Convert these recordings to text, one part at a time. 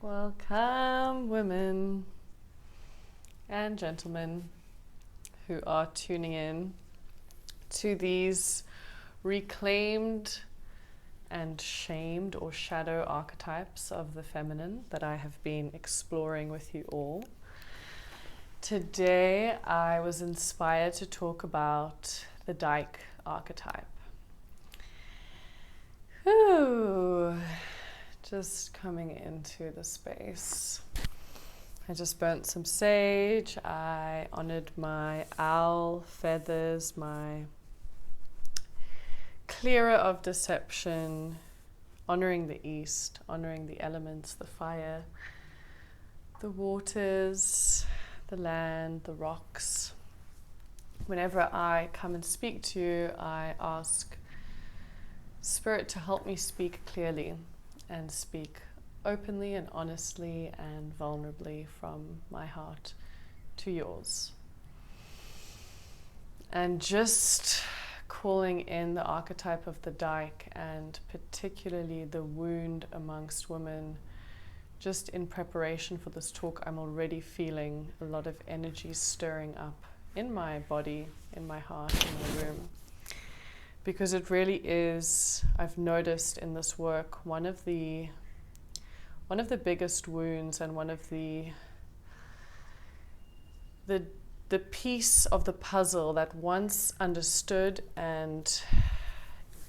Welcome, women and gentlemen who are tuning in to these reclaimed and shamed or shadow archetypes of the feminine that I have been exploring with you all. Today I was inspired to talk about the Dyke archetype. Just coming into the space. I just burnt some sage. I honored my owl feathers, my clearer of deception, honoring the east, honoring the elements, the fire, the waters, the land, the rocks. Whenever I come and speak to you, I ask Spirit to help me speak clearly and speak openly and honestly and vulnerably from my heart to yours. And just calling in the archetype of the Dyke, and particularly the wound amongst women. Just in preparation for this talk, I'm already feeling a lot of energy stirring up in my body, in my heart, in my room. Because it really is, I've noticed in this work, one of the biggest wounds and one of the piece of the puzzle that once understood and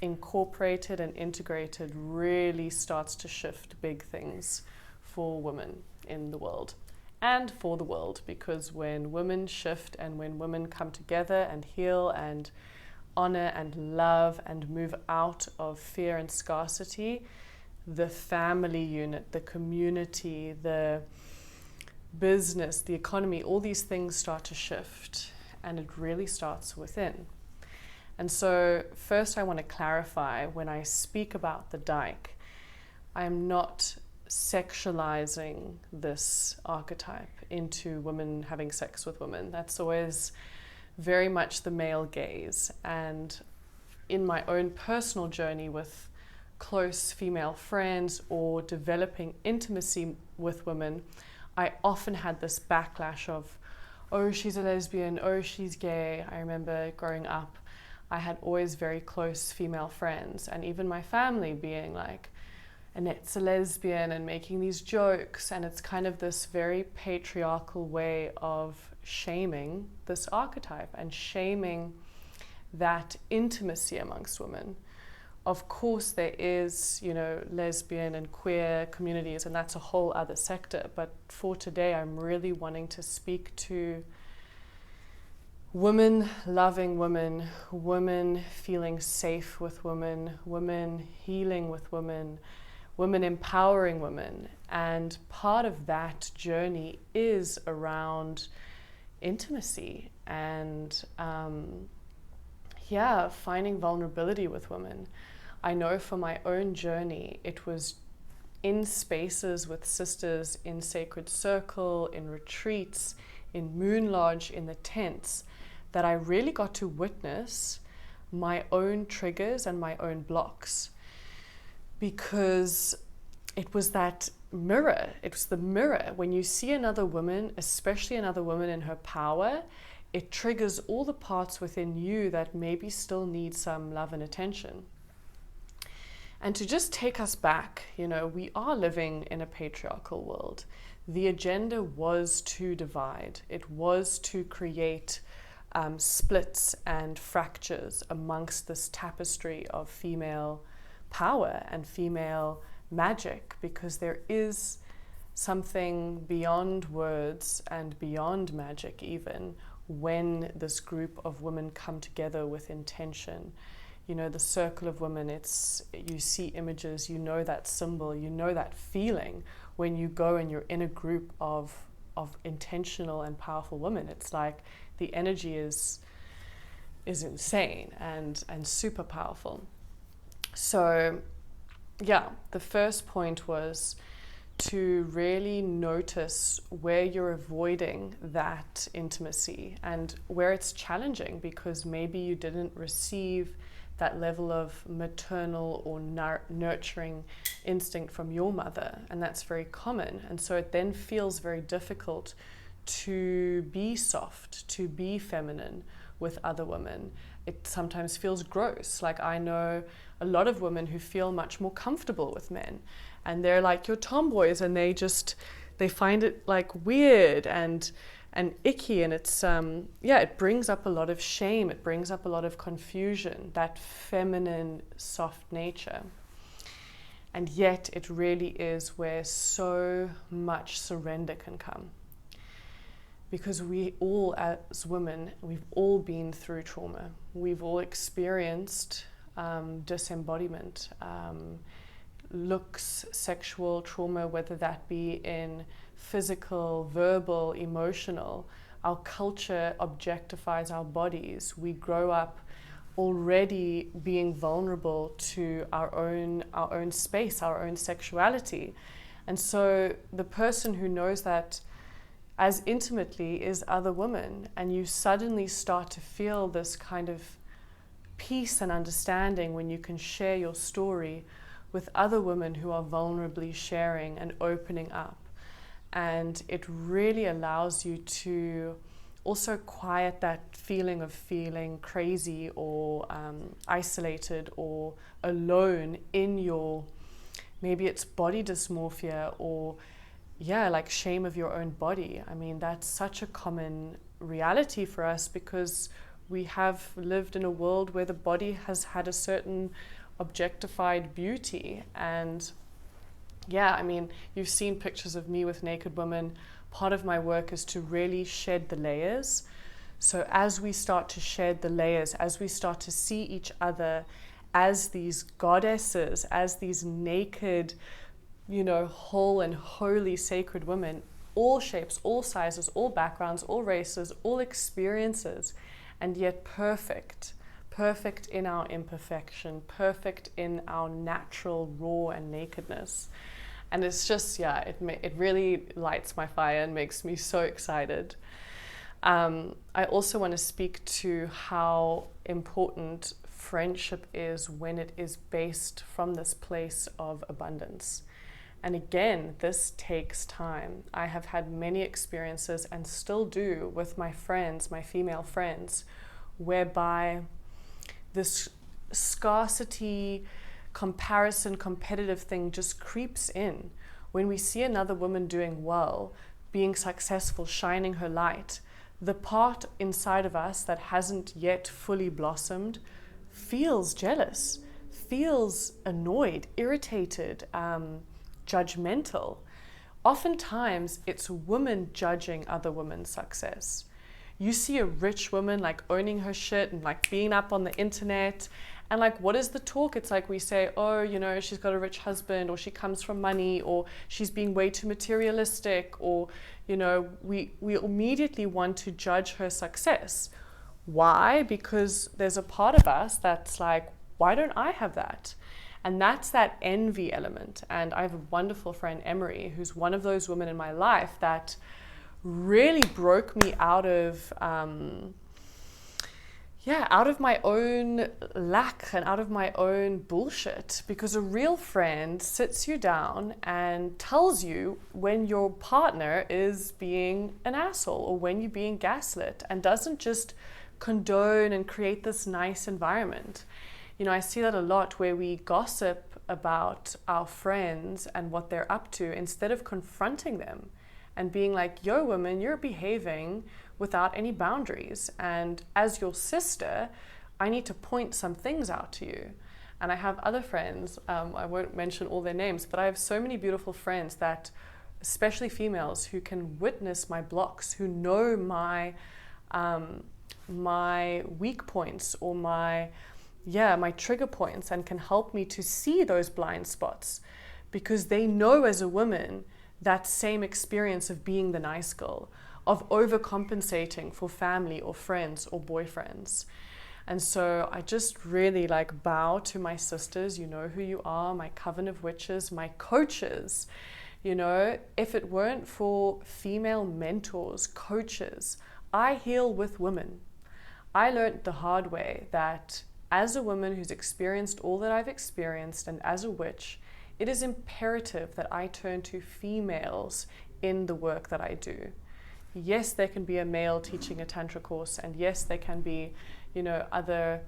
incorporated and integrated really starts to shift big things for women in the world and for the world. Because when women shift and when women come together and heal and honor and love and move out of fear and scarcity, the family unit, the community, the business, the economy, all these things start to shift, and it really starts within. And so first I want to clarify, when I speak about the Dyke, I'm not sexualizing this archetype into women having sex with women. That's always very much the male gaze. And in my own personal journey with close female friends or developing intimacy with women, I often had this backlash of, oh, she's a lesbian, oh, she's gay. I remember growing up, I had always very close female friends, and even my family being like, Annette's a lesbian, and making these jokes. And it's kind of this very patriarchal way of shaming this archetype and shaming that intimacy amongst women. Of course there is, lesbian and queer communities, and that's a whole other sector. But for today, I'm really wanting to speak to women loving women, women feeling safe with women, women healing with women, women empowering women. And part of that journey is around intimacy and finding vulnerability with women. I know for my own journey, it was in spaces with sisters, in sacred circle, in retreats, in moon lodge, in the tents, that I really got to witness my own triggers and my own blocks. Because it was that mirror. It was the mirror. When you see another woman, especially another woman in her power, it triggers all the parts within you that maybe still need some love and attention. And to just take us back, we are living in a patriarchal world. The agenda was to divide. It was to create splits and fractures amongst this tapestry of female power and female magic, because there is something beyond words and beyond magic even when this group of women come together with intention. The circle of women, you see images, that symbol, that feeling when you go and you're in a group of intentional and powerful women. It's like the energy is insane and super powerful. So the first point was to really notice where you're avoiding that intimacy and where it's challenging because maybe you didn't receive that level of maternal or nurturing instinct from your mother, and that's very common. And so it then feels very difficult to be soft, to be feminine with other women. It sometimes feels gross. Like, I know a lot of women who feel much more comfortable with men, and they're like your tomboys, and they find it like weird and icky, and it's it brings up a lot of shame, it brings up a lot of confusion, that feminine soft nature. And yet it really is where so much surrender can come, because we all, as women, we've all been through trauma, we've all experienced disembodiment, looks, sexual trauma, whether that be in physical, verbal, emotional. Our culture objectifies our bodies. We grow up already being vulnerable to our own space, our own sexuality. And so the person who knows that as intimately is other women, and you suddenly start to feel this kind of peace and understanding when you can share your story with other women who are vulnerably sharing and opening up. And it really allows you to also quiet that feeling of feeling crazy or isolated or alone in your, maybe it's body dysmorphia or like shame of your own body. I mean, that's such a common reality for us because we have lived in a world where the body has had a certain objectified beauty. And I mean, you've seen pictures of me with naked women. Part of my work is to really shed the layers. So as we start to shed the layers, as we start to see each other as these goddesses, as these naked, whole and holy sacred women, all shapes, all sizes, all backgrounds, all races, all experiences, and yet perfect in our imperfection, perfect in our natural raw and nakedness. And it's just, it really lights my fire and makes me so excited. I also want to speak to how important friendship is when it is based from this place of abundance. And again, this takes time. I have had many experiences and still do with my friends, my female friends, whereby this scarcity, comparison, competitive thing just creeps in. When we see another woman doing well, being successful, shining her light, the part inside of us that hasn't yet fully blossomed feels jealous, feels annoyed, irritated, judgmental. Oftentimes, it's women judging other women's success. You see a rich woman like owning her shit and like being up on the internet, and like, what is the talk? It's like we say, oh, she's got a rich husband, or she comes from money, or she's being way too materialistic, or we immediately want to judge her success. Why? Because there's a part of us that's like, why don't I have that? And that's that envy element. And I have a wonderful friend, Emery, who's one of those women in my life that really broke me out of my own lack and out of my own bullshit. Because a real friend sits you down and tells you when your partner is being an asshole or when you're being gaslit, and doesn't just condone and create this nice environment. I see that a lot where we gossip about our friends and what they're up to instead of confronting them and being like, yo, woman, you're behaving without any boundaries. And as your sister, I need to point some things out to you. And I have other friends, I won't mention all their names, but I have so many beautiful friends that, especially females, who can witness my blocks, who know my weak points or my trigger points, and can help me to see those blind spots, because they know as a woman that same experience of being the nice girl, of overcompensating for family or friends or boyfriends. And so I just really bow to my sisters. You know who you are, my coven of witches, my coaches. You know, if it weren't for female mentors, coaches, I heal with women. I learned the hard way that as a woman who's experienced all that I've experienced, and as a witch, it is imperative that I turn to females in the work that I do. Yes, there can be a male teaching a tantra course, and yes, there can be, you know, other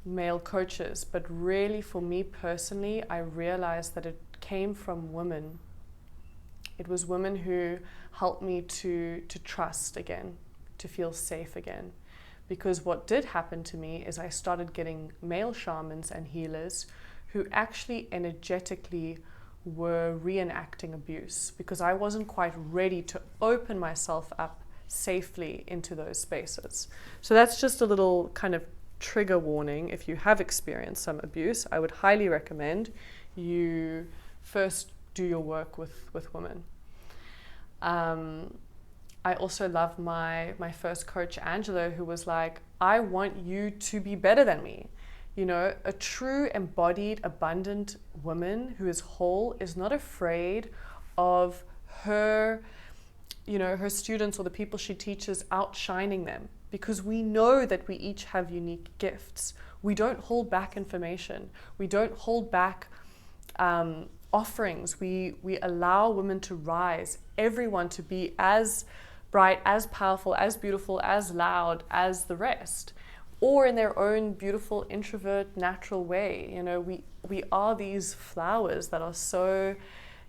male coaches, but really for me personally, I realized that it came from women. It was women who helped me to trust again, to feel safe again. Because what did happen to me is I started getting male shamans and healers who actually energetically were reenacting abuse, because I wasn't quite ready to open myself up safely into those spaces. So that's just a little kind of trigger warning. If you have experienced some abuse, I would highly recommend you first do your work with women. I also love my first coach, Angela, who was like, I want you to be better than me. You know, a true embodied, abundant woman who is whole is not afraid of her, you know, her students or the people she teaches outshining them, because we know that we each have unique gifts. We don't hold back information. We don't hold back offerings. We allow women to rise, everyone to be as bright, as powerful, as beautiful, as loud as the rest, or in their own beautiful introvert natural way. You know, we are these flowers that are so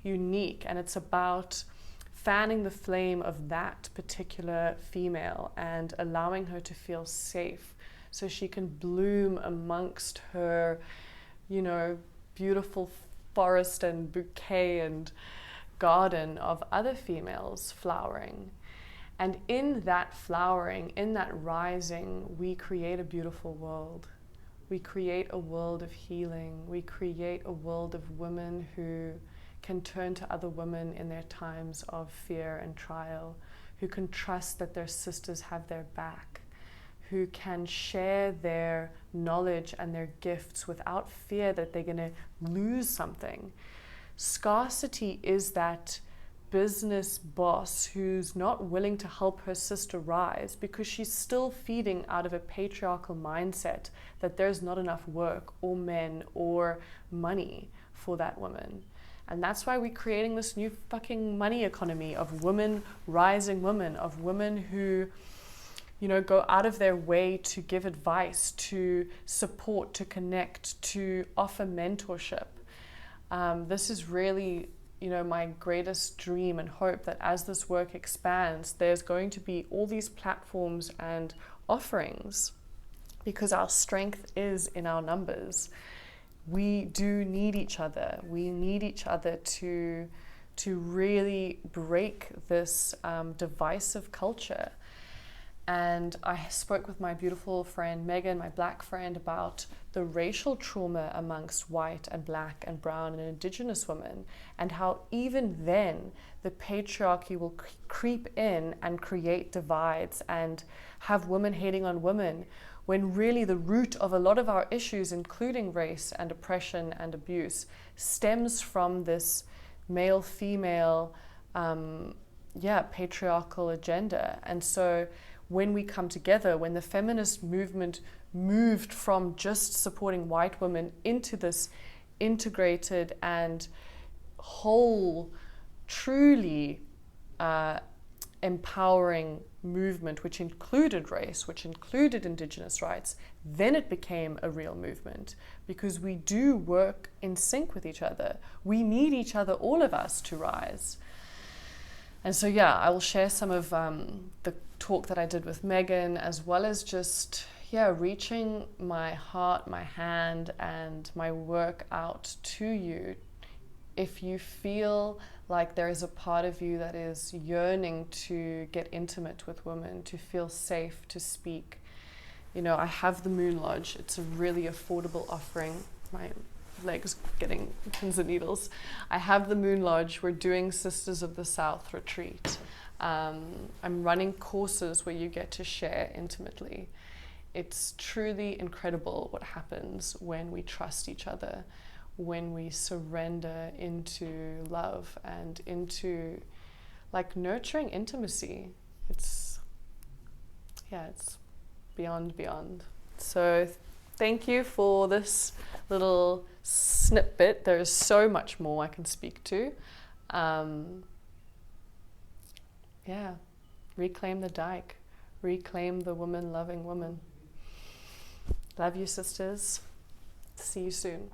unique, and it's about fanning the flame of that particular female and allowing her to feel safe so she can bloom amongst her, you know, beautiful forest and bouquet and garden of other females flowering. And in that flowering, in that rising, we create a beautiful world. We create a world of healing. We create a world of women who can turn to other women in their times of fear and trial, who can trust that their sisters have their back, who can share their knowledge and their gifts without fear that they're going to lose something. Scarcity is that business boss who's not willing to help her sister rise because she's still feeding out of a patriarchal mindset that there's not enough work or men or money for that woman. And that's why we're creating this new fucking money economy of women rising women, of women who, you know, go out of their way to give advice, to support, to connect, to offer mentorship. This is really, you know, my greatest dream and hope, that as this work expands, there's going to be all these platforms and offerings, because our strength is in our numbers. We do need each other. We need each other to really break this divisive culture. And I spoke with my beautiful friend Megan, my black friend, about the racial trauma amongst white and black and brown and indigenous women, and how even then the patriarchy will creep in and create divides and have women hating on women, when really the root of a lot of our issues, including race and oppression and abuse, stems from this male-female patriarchal agenda. And so when we come together, when the feminist movement moved from just supporting white women into this integrated and whole, truly empowering movement, which included race, which included indigenous rights, then it became a real movement, because we do work in sync with each other. We need each other, all of us, to rise. And so, yeah, I will share some of the talk that I did with Megan, as well as just, reaching my heart, my hand, and my work out to you. If you feel like there is a part of you that is yearning to get intimate with women, to feel safe to speak, you know, I have the Moon Lodge. It's a really affordable offering. My legs getting pins and needles. I have the Moon Lodge. We're doing Sisters of the South retreat. I'm running courses where you get to share intimately. It's truly incredible what happens when we trust each other, when we surrender into love and into like nurturing intimacy. It's beyond. So thank you for this little snippet. There's so much more I can speak to. Reclaim the Dyke. Reclaim the woman loving woman. Love you, sisters. See you soon.